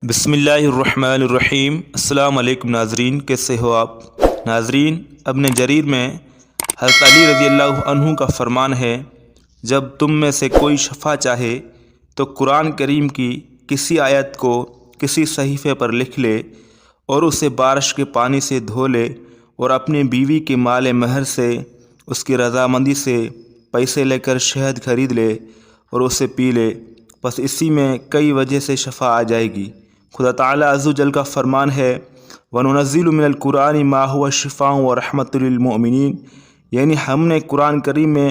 بسم اللہ الرحمن الرحیم۔ السلام علیکم ناظرین، کیسے ہو آپ؟ ناظرین، ابن جریر میں حضرت علی رضی اللہ عنہ کا فرمان ہے، جب تم میں سے کوئی شفا چاہے تو قرآن کریم کی کسی آیت کو کسی صحیفے پر لکھ لے اور اسے بارش کے پانی سے دھو لے اور اپنی بیوی کے مال مہر سے اس کی رضامندی سے پیسے لے کر شہد خرید لے اور اسے پی لے، بس اسی میں کئی وجہ سے شفا آ جائے گی۔ خدا تعالیٰ عز و جل کا فرمان ہے، وَنُنَزِّلُ مِنَ الْقُرْآنِ مَا هُوَ شِفَاءٌ وَرَحْمَةٌ لِّلْمُؤْمِنِينَ، یعنی ہم نے قرآن کریم میں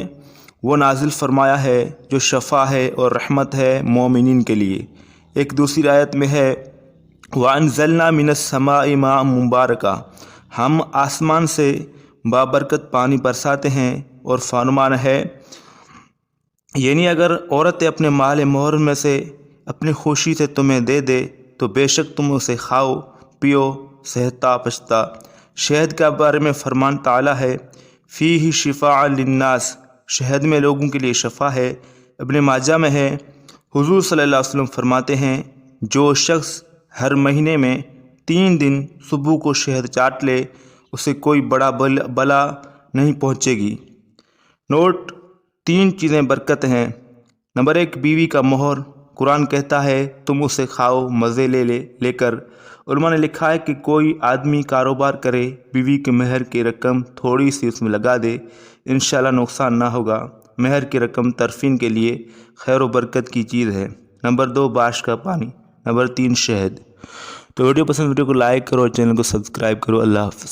وہ نازل فرمایا ہے جو شفا ہے اور رحمت ہے مومنین کے لیے۔ ایک دوسری آیت میں ہے، وَأَنزَلْنَا مِنَ السَّمَاءِ مَاءً مُبَارَكًا، ہم آسمان سے بابرکت پانی برساتے ہیں۔ اور فرمان ہے، یعنی اگر عورتیں اپنے مال مہر میں سے اپنی خوشی سے تمہیں دے دے تو بے شک تم اسے کھاؤ پیو صحتا پچتا۔ شہد کے بارے میں فرمان تعالیٰ ہے، فیہ شفاء للناس، شہد میں لوگوں کے لیے شفا ہے۔ ابن ماجہ میں ہے، حضور صلی اللہ علیہ وسلم فرماتے ہیں، جو شخص ہر مہینے میں 3 دن صبح کو شہد چاٹ لے اسے کوئی بڑا بلا نہیں پہنچے گی۔ نوٹ: 3 چیزیں برکت ہیں۔ نمبر 1، بیوی کا مہر۔ قرآن کہتا ہے تم اسے کھاؤ مزے لے کر۔ علماء نے لکھا ہے کہ کوئی آدمی کاروبار کرے، بیوی کے مہر کی رقم تھوڑی سی اس میں لگا دے، انشاءاللہ نقصان نہ ہوگا۔ مہر کی رقم ترفین کے لیے خیر و برکت کی چیز ہے۔ نمبر 2، بارش کا پانی۔ نمبر 3، شہد۔ تو ویڈیو پسند، ویڈیو کو لائک کرو اور چینل کو سبسکرائب کرو۔ اللہ حافظ۔